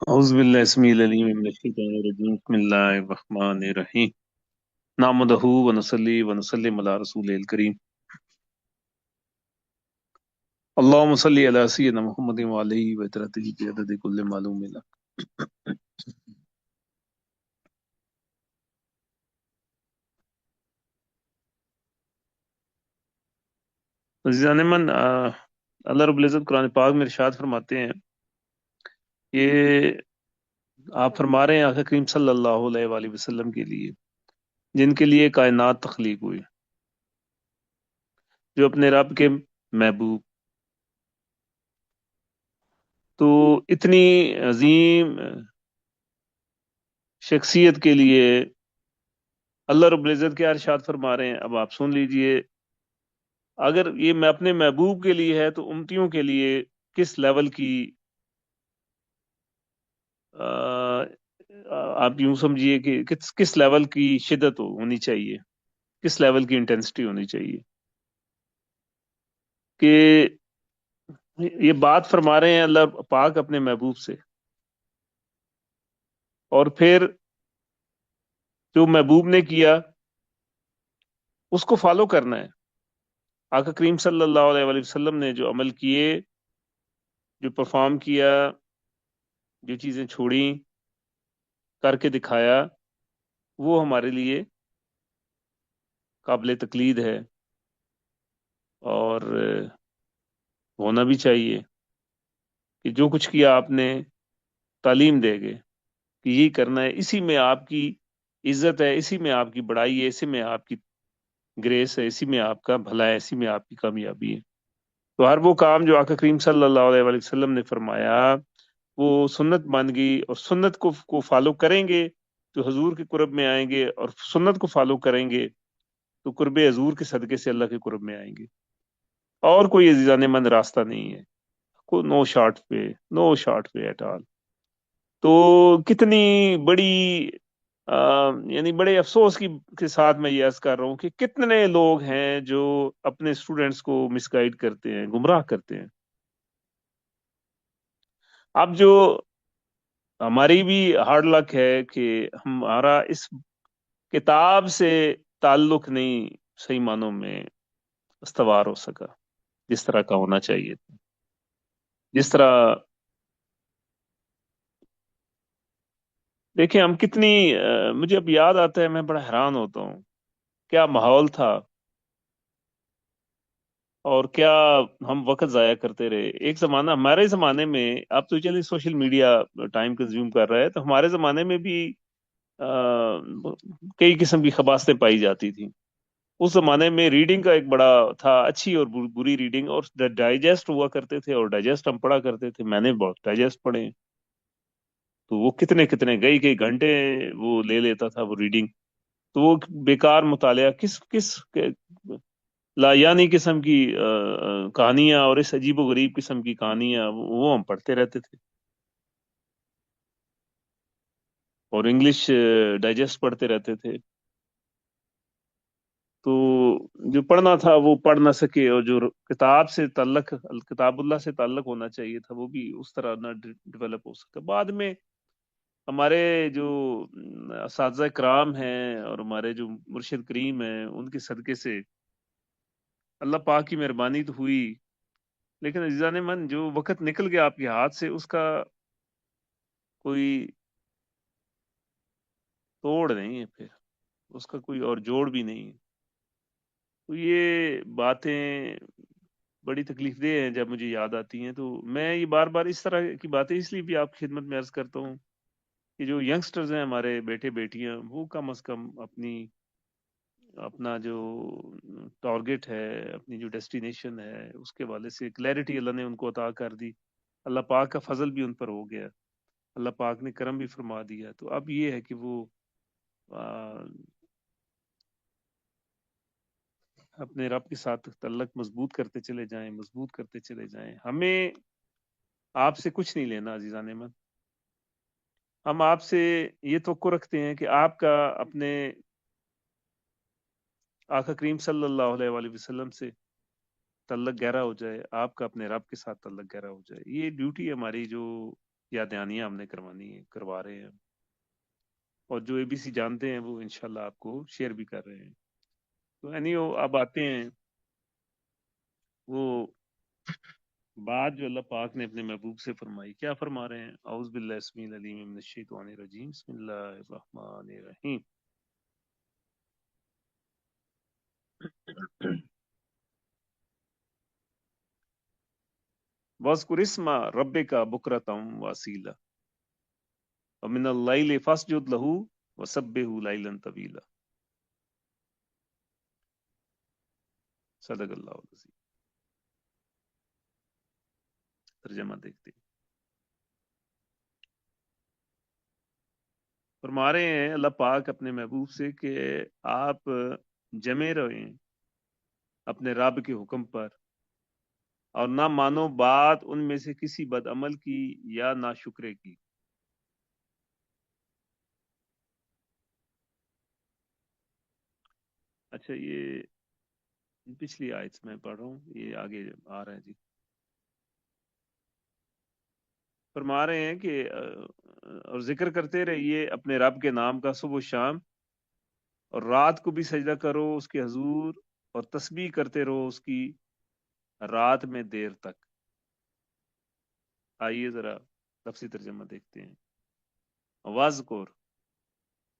أعوذ بالله السميع العليم من الشيطان الرجيم بسم الله الرحمن الرحيم نحمده ونصلي ونسلم على رسوله الكريم اللهم صل على سيدنا محمد وعلى آله وترته بعدد كل معلوم لك. عزیزان من، اللہ رب العزت قرآن پاک میں ارشاد فرماتے ہیں، یہ آپ فرما رہے ہیں آقا کریم صلی اللہ علیہ وآلہ وسلم کے لیے جن کے لیے کائنات تخلیق ہوئی، جو اپنے رب کے محبوب، تو اتنی عظیم شخصیت کے لیے اللہ رب العزت کیا ارشاد فرما رہے ہیں، اب آپ سن لیجئے۔ اگر یہ میں اپنے محبوب کے لیے ہے تو امتیوں کے لیے کس لیول کی آ، آپ یوں سمجھیے کہ کس لیول کی شدت ہونی چاہیے، کس لیول کی انٹینسٹی ہونی چاہیے کہ یہ بات فرما رہے ہیں اللہ پاک اپنے محبوب سے، اور پھر جو محبوب نے کیا اس کو فالو کرنا ہے۔ آقا کریم صلی اللہ علیہ وآلہ وسلم نے جو عمل کیے، جو پرفارم کیا، جو چیزیں چھوڑیں، کر کے دکھایا، وہ ہمارے لیے قابل تقلید ہے، اور ہونا بھی چاہیے کہ جو کچھ کیا آپ نے تعلیم دے گے کہ یہی کرنا ہے، اسی میں آپ کی عزت ہے، اسی میں آپ کی بڑائی ہے، اسی میں آپ کی گریس ہے، اسی میں آپ کا بھلا ہے، اسی میں آپ کی کامیابی ہے۔ تو ہر وہ کام جو آقا کریم صلی اللہ علیہ وآلہ وسلم نے فرمایا وہ سنت بن گئی، اور سنت کو فالو کریں گے تو حضور کے قرب میں آئیں گے، اور سنت کو فالو کریں گے تو قرب حضور کے صدقے سے اللہ کے قرب میں آئیں گے۔ اور کوئی عزیزان من راستہ نہیں ہے، کو نو شارٹ پہ، نو شارٹ پہ ایٹ آل۔ تو کتنی بڑی یعنی بڑے افسوس کے ساتھ میں یہ عرض کر رہا ہوں کہ کتنے لوگ ہیں جو اپنے اسٹوڈنٹس کو مس گائیڈ کرتے ہیں، گمراہ کرتے ہیں۔ اب جو ہماری بھی ہارڈ لک ہے کہ ہمارا اس کتاب سے تعلق نہیں صحیح معنوں میں استوار ہو سکا جس طرح کا ہونا چاہیے تھا۔ جس طرح دیکھیں ہم کتنی مجھے اب یاد آتا ہے، میں بڑا حیران ہوتا ہوں کیا ماحول تھا، اور کیا ہم وقت ضائع کرتے رہے۔ ایک زمانہ ہمارے زمانے میں، اب تو چلیے سوشل میڈیا ٹائم کنزیوم کر رہا ہے، تو ہمارے زمانے میں بھی آ، کئی قسم کی خباثتیں پائی جاتی تھیں۔ اس زمانے میں ریڈنگ کا ایک بڑا تھا، اچھی اور بری ریڈنگ، اور ڈائجسٹ ہوا کرتے تھے، اور ڈائجسٹ ہم پڑھا کرتے تھے، میں نے بہت ڈائجسٹ پڑھے ہیں۔ تو وہ کتنے کتنے کئی کئی گھنٹے وہ لے لیتا تھا وہ ریڈنگ، تو وہ بیکار مطالعہ، کس کس لا یعنی قسم کی کہانیاں، اور اس عجیب و غریب قسم کی کہانیاں وہ ہم پڑھتے رہتے تھے، اور انگلش ڈائجسٹ پڑھتے رہتے تھے۔ تو جو پڑھنا تھا وہ پڑھ نہ سکے، اور جو کتاب سے تعلق، کتاب اللہ سے تعلق ہونا چاہیے تھا، وہ بھی اس طرح نہ ڈیولپ ہو سکا۔ بعد میں ہمارے جو اساتذہ کرام ہیں اور ہمارے جو مرشد کریم ہیں، ان کے صدقے سے اللہ پاک کی مہربانی تو ہوئی، لیکن عزیزان من جو وقت نکل گیا آپ کے ہاتھ سے، اس کا کوئی توڑ نہیں ہے، پھر اس کا کوئی اور جوڑ بھی نہیں ہے۔ تو یہ باتیں بڑی تکلیف دہ ہیں، جب مجھے یاد آتی ہیں تو میں یہ بار بار اس طرح کی باتیں اس لیے بھی آپ کی خدمت میں عرض کرتا ہوں کہ جو ینگسٹرز ہیں، ہمارے بیٹے بیٹیاں، وہ کم از کم اپنا جو ٹارگٹ ہے، اپنی جو ڈیسٹینیشن ہے، اس کے والے سے کلیئرٹی اللہ نے ان کو عطا کر دی۔ اللہ پاک کا فضل بھی ان پر ہو گیا، اللہ پاک نے کرم بھی فرما دیا۔ تو اب یہ ہے کہ وہ آ، اپنے رب کے ساتھ تعلق مضبوط کرتے چلے جائیں، مضبوط کرتے چلے جائیں۔ ہمیں آپ سے کچھ نہیں لینا عزیزان من، ہم آپ سے یہ توقع رکھتے ہیں کہ آپ کا اپنے آقا کریم صلی اللہ علیہ وآلہ وسلم سے تعلق گہرا ہو جائے، آپ کا اپنے رب کے ساتھ تعلق گہرا ہو جائے۔ یہ ڈیوٹی ہے ہماری جو یا دہانیاں ہم نے کروانی ہے، کروا رہے ہیں، اور جو ABC جانتے ہیں وہ انشاءاللہ آپ کو شیئر بھی کر رہے ہیں. تو اب آتے ہیں وہ بات جو اللہ پاک نے اپنے محبوب سے فرمائی. کیا فرما رہے ہیں؟ اعوذ باللہ السمیع العلیم من الشیطان الرجیم، بسم اللہ الرحمن الرحیم. وَاذْكُرِ اسْمَ رَبِّكَ بُكْرَةً وَأَصِيلًا وَمِنَ اللَّيْلِ فَاسْجُدْ لَهُ وَسَبِّحْهُ لَيْلًا طَوِيلًا. صدق اللہ العظیم. ترجمہ دیکھتے ہیں. فرما رہے ہیں اللہ پاک اپنے محبوب سے کہ آپ جمے رہیں اپنے رب کے حکم پر، اور نہ مانو بات ان میں سے کسی بد عمل کی یا نہ شکرے کی. اچھا، یہ پچھلی آیت میں پڑھ رہا ہوں، یہ آگے آ رہا ہے جی. فرما رہے ہیں کہ اور ذکر کرتے رہیے اپنے رب کے نام کا صبح و شام، اور رات کو بھی سجدہ کرو اس کے حضور، اور تسبیح کرتے رہو اس کی رات میں دیر تک. آئیے ذرا لفظی ترجمہ دیکھتے ہیں. وَاذْکُر،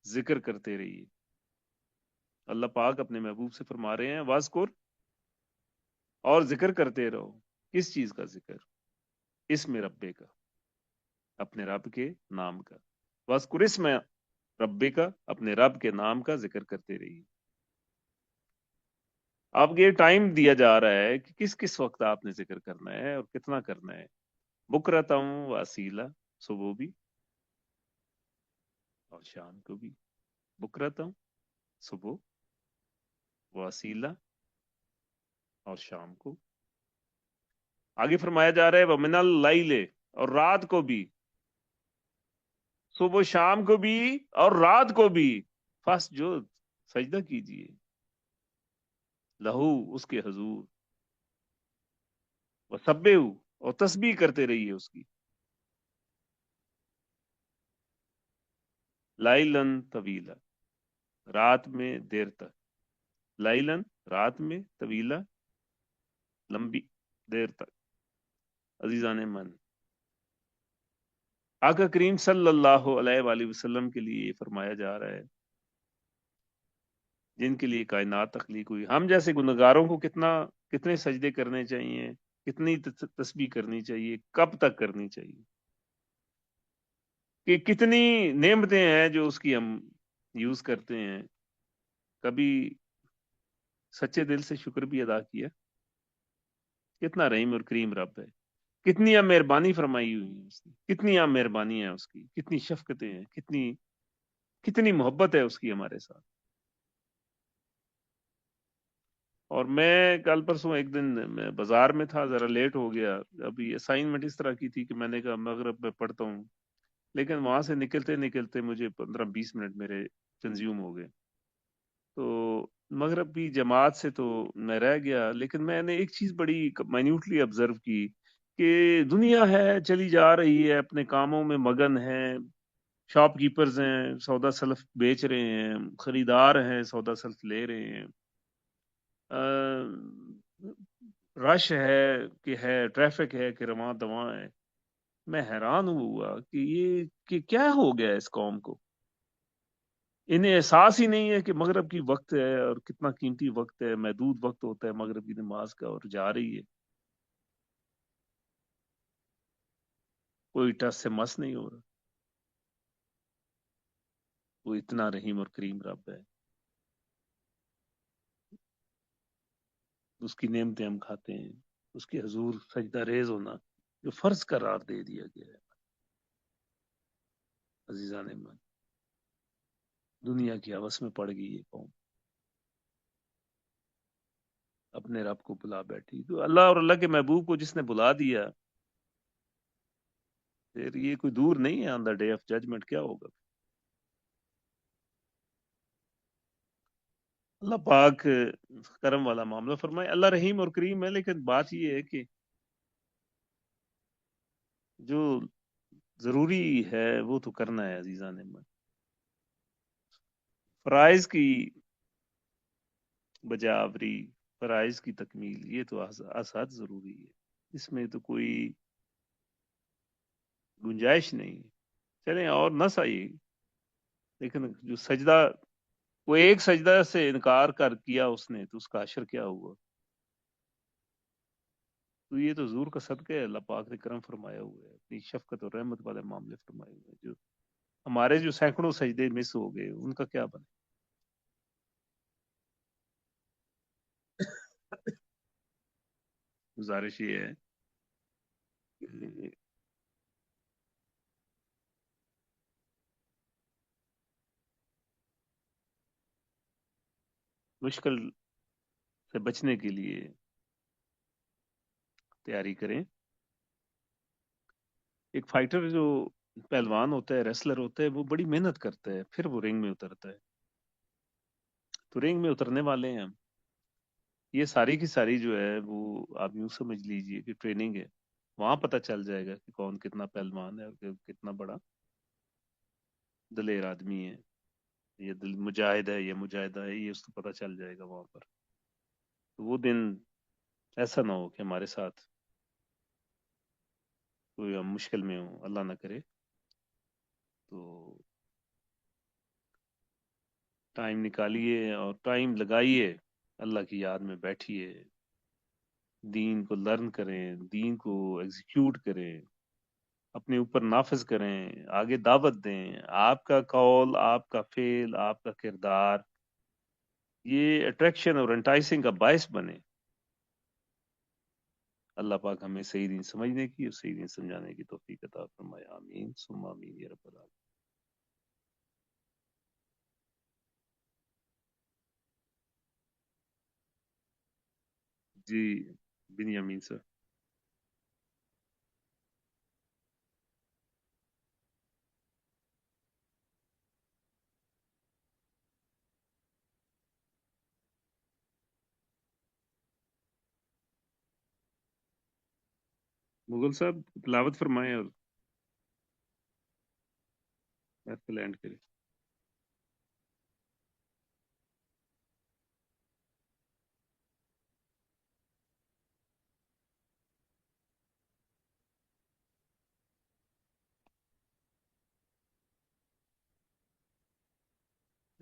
ذکر کرتے رہیے. اللہ پاک اپنے محبوب سے فرما رہے ہیں وَاذْکُر، اور ذکر کرتے رہو. کس چیز کا ذکر؟ اسم ربے کا، اپنے رب کے نام کا. وَاذْکُر اسم ربے کا، اپنے رب کے نام کا ذکر کرتے رہیے. آپ یہ ٹائم دیا جا رہا ہے کہ کس کس وقت آپ نے ذکر کرنا ہے اور کتنا کرنا ہے. بکرتم و اصیلا، صبح بھی اور شام کو بھی. بکرتم صبح، و اصیلا اور شام کو. آگے فرمایا جا رہا ہے وَمِنَ اللَّيْلِ، اور رات کو بھی، صبح و شام کو بھی اور رات کو بھی. فاسجد، سجدہ کیجئے، لہو، اس کے حضور، وسبحو، اور تسبیح کرتے رہیے اس کی. لائلن طویلا، رات میں دیر تک. لائلن، رات میں، طویلا، لمبی دیر تک. عزیزان من، آقا کریم صلی اللہ علیہ وآلہ وسلم کے لیے یہ فرمایا جا رہا ہے جن کے لیے کائنات تخلیق ہوئی. ہم جیسے گنہگاروں کو کتنے سجدے کرنے چاہیے، کتنی تسبیح کرنی چاہیے، کب تک کرنی چاہیے، کہ کتنی نعمتیں ہیں جو اس کی ہم یوز کرتے ہیں. کبھی سچے دل سے شکر بھی ادا کیا. کتنا رحیم اور کریم رب ہے، کتنی مہربانی فرمائی ہوئی ہے اس نے، کتنی مہربانی ہے اس کی، کتنی شفقتیں ہیں، کتنی محبت ہے اس کی ہمارے ساتھ. اور میں کل پرسوں ایک دن میں بازار میں تھا، ذرا لیٹ ہو گیا. ابھی اسائنمنٹ اس طرح کی تھی کہ میں نے کہا مغرب میں پڑھتا ہوں، لیکن وہاں سے نکلتے نکلتے مجھے 15-20 منٹ میرے کنزیوم ہو گئے. تو مغرب کی جماعت سے تو میں رہ گیا، لیکن میں نے ایک چیز بڑی مائنیوٹلی آبزرو کی کہ دنیا ہے چلی جا رہی ہے، اپنے کاموں میں مگن ہے. شاپ کیپرز ہیں، سودا سلف بیچ رہے ہیں، خریدار ہیں، سودا سلف لے رہے ہیں. رش ہے ٹریفک ہے کہ رواں دواں ہے. میں حیران ہوا کہ یہ کہ کیا ہو گیا اس قوم کو. انہیں احساس ہی نہیں ہے کہ مغرب کی وقت ہے اور کتنا قیمتی وقت ہے، محدود وقت ہوتا ہے مغرب کی نماز کا، اور جا رہی ہے. کوئی ٹس سے مس نہیں ہو رہا. وہ اتنا رحیم اور کریم رب ہے، اس کی نعمتیں ہم کھاتے ہیں. اس کے حضور سجدہ ریز ہونا جو فرض قرار دے دیا گیا ہے. عزیزان من، دنیا کی ہوس میں پڑ گئی یہ قوم، اپنے رب کو بلا بیٹھی. تو اللہ اور اللہ کے محبوب کو جس نے بلا دیا، پھر یہ کوئی دور نہیں ہے آن دا ڈے آف ججمنٹ کیا ہوگا. اللہ پاک کرم والا معاملہ فرمائے. اللہ رحیم اور کریم ہے، لیکن بات یہ ہے کہ جو ضروری ہے وہ تو کرنا ہے عزیزان من. فرائض کی بجاوری، فرائض کی تکمیل، یہ تو اساس ضروری ہے، اس میں تو کوئی گنجائش نہیں. چلیں اور نہ صحیح، لیکن جو سجدہ، وہ ایک سجدہ سے انکار کر کیا اس نے تو اس کا اشر کیا ہوا؟ تو یہ تو زور کا صدقہ ہے، اللہ پاک نے کرم فرمایا ہوا ہے، اپنی شفقت اور رحمت والے معاملے فرمائے ہوئے ہیں. جو ہمارے جو سینکڑوں سجدے مس ہو گئے ان کا کیا بنے؟ گزارش یہ ہے کہ مشکل سے بچنے کے لیے تیاری کریں. ایک فائٹر جو پہلوان ہوتا ہے، ریسلر ہوتا ہے، وہ بڑی محنت کرتا ہے پھر وہ رنگ میں اترتا ہے. تو رنگ میں اترنے والے ہیں ہم. یہ ساری کی ساری جو ہے وہ آپ یوں سمجھ لیجئے کہ ٹریننگ ہے. وہاں پتہ چل جائے گا کہ کون کتنا پہلوان ہے اور کتنا بڑا دلیر آدمی ہے، یہ دل مجاہد ہے، یہ مجاہدہ ہے، یہ اس کو پتہ چل جائے گا وہاں پر. تو وہ دن ایسا نہ ہو کہ ہمارے ساتھ کوئی ہم مشکل میں ہوں، اللہ نہ کرے. تو ٹائم نکالیے اور ٹائم لگائیے، اللہ کی یاد میں بیٹھیے، دین کو لرن کریں، دین کو ایگزیکیوٹ کریں، اپنے اوپر نافذ کریں، آگے دعوت دیں. آپ کا قول، آپ کا فعل، آپ کا کردار یہ اٹریکشن اور انٹائسنگ کا باعث بنے. اللہ پاک ہمیں صحیح دین سمجھنے کی اور صحیح دین سمجھانے کی توفیق عطا فرمائے. آمین ثم آمین یا رب العالمین. جی بنیامین سر. مغل صاحب تلاوت فرمائیں اور ایپ کو لینڈ کریں.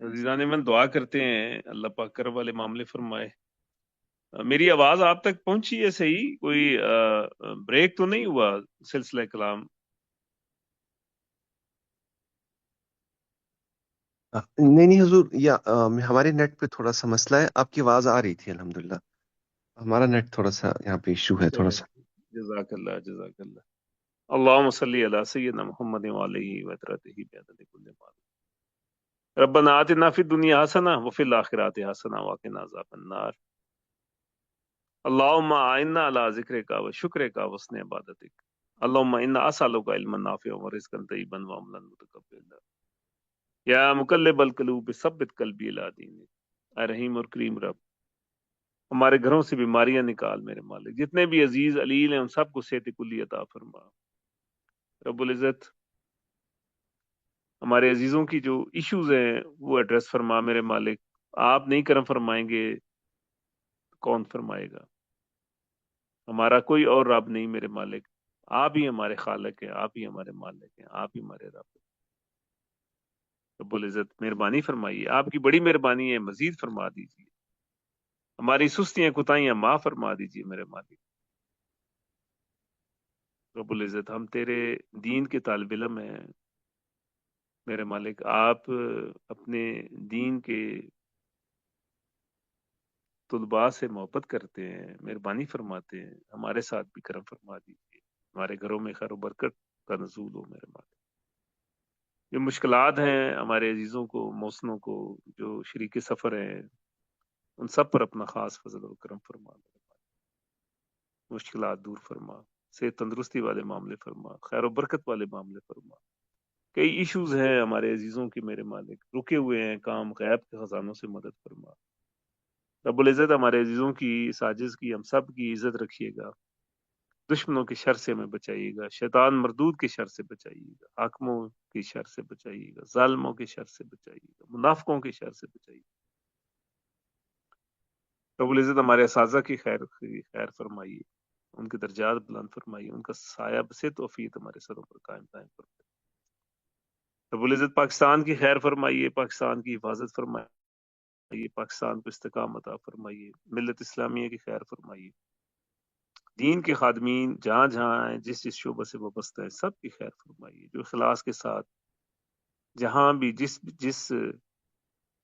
عزیزان من دعا کرتے ہیں اللہ پاک کرم والے معاملے فرمائے. میری آواز آپ تک پہنچی ہے صحیح؟ کوئی بریک تو نہیں ہوا سلسلہ کلام؟ نہیں نہیں حضور، یا ہمارے نیٹ پہ تھوڑا سا مسئلہ ہے. آپ کی آواز آ رہی تھی الحمدللہ. ہمارا نیٹ تھوڑا سا یہاں پہ ایشو ہے تھوڑا چلے، سا. جزاک اللہ جزاک اللہ. اللہم صلی علی سیدنا محمد وعلیہ وطرتہ بعدد کل مال. ربنا آتنا فی الدنیا حسنہ وفی الآخرات حسنہ وقنا عذاب النار. اللہم اعنا علی ذکرک و شکرک و حسن عبادتک. اللہم انا اسألک علما نافعا ورزقا طیبا وعملا متقبلا. یا مقلب القلوب ثبت قلبی علی دینک. اے رحیم اور کریم رب، ہمارے گھروں سے بیماریاں نکال میرے مالک. جتنے بھی عزیز علیل ہیں ان سب کو صحت کلی عطا فرما. رب العزت ہمارے عزیزوں کی جو ایشوز ہیں وہ ایڈریس فرما میرے مالک. آپ نہیں کرم فرمائیں گے تو کون فرمائے گا؟ ہمارا کوئی اور رب نہیں میرے مالک. آپ ہی ہمارے خالق ہیں، آپ ہی ہمارے مالک ہیں، آپ ہی ہمارے رب ہیں. رب العزت مہربانی فرمائیے، آپ کی بڑی مہربانی ہے، مزید فرما دیجیے. ہماری سستیاں کوتاہیاں معاف فرما دیجیے میرے مالک. رب العزت ہم تیرے دین کے طالب علم ہیں میرے مالک. آپ اپنے دین کے طلباء سے محبت کرتے ہیں، مہربانی فرماتے ہیں. ہمارے ساتھ بھی کرم فرما دیجیے، ہمارے گھروں میں خیر و برکت کا نزول ہو میرے مالک. جو مشکلات ہیں ہمارے عزیزوں کو، محسنوں کو، جو شریک سفر ہیں، ان سب پر اپنا خاص فضل و کرم فرما میرے مالک. مشکلات دور فرما، صحت تندرستی والے معاملے فرما، خیر و برکت والے معاملے فرما. کئی ایشوز ہیں ہمارے عزیزوں کی میرے مالک، رکے ہوئے ہیں کام، غیب کے خزانوں سے مدد فرما. رب العزت ہمارے عزیزوں کی، اس عاجز کی، ہم سب کی عزت رکھیے گا. دشمنوں کی شر سے ہمیں بچائیے گا، شیطان مردود کی شر سے بچائیے گا، حاکموں کی شر سے بچائیے گا، ظالموں کی شر سے بچائیے گا، منافقوں کی شر سے بچائیے گا۔ رب العزت ہمارے اساتذہ کی خیر فرمائیے، ان کے درجات بلند فرمائیے، ان کا سایہ بسے توفیق ہمارے سروں پر قائم دائم فرمائیے۔ رب العزت پاکستان کی خیر فرمائیے، پاکستان کی حفاظت فرمائیے، پاکستان کو استقامت عطا فرمائیے، ملت اسلامیہ کی خیر فرمائیے، دین کے خادمین جہاں جہاں ہیں، جس جس شعبہ سے وابستہ ہیں، سب کی خیر فرمائیے، جو اخلاص کے ساتھ جہاں بھی جس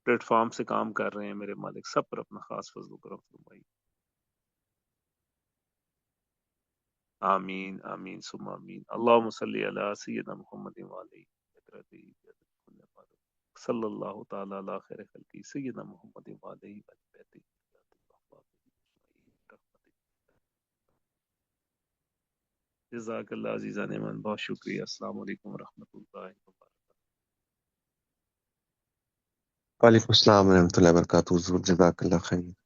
پلیٹ فارم سے کام کر رہے ہیں میرے مالک، سب پر اپنا خاص فضل و کرم فرمائیے۔ آمین آمین ثم آمین۔ اللہم صلی علی سیدنا محمد وعلی صلی اللہ تعالی علی خیر خلقی سیدنا محمد وعلی جزاک اللہ عزیزان ایمان، بہت شکریہ۔ السلام علیکم ورحمۃ اللہ وبرکاتہ۔ وعلیکم السلام ورحمۃ اللہ وبرکاتہ حضور، جزاک اللہ خیر۔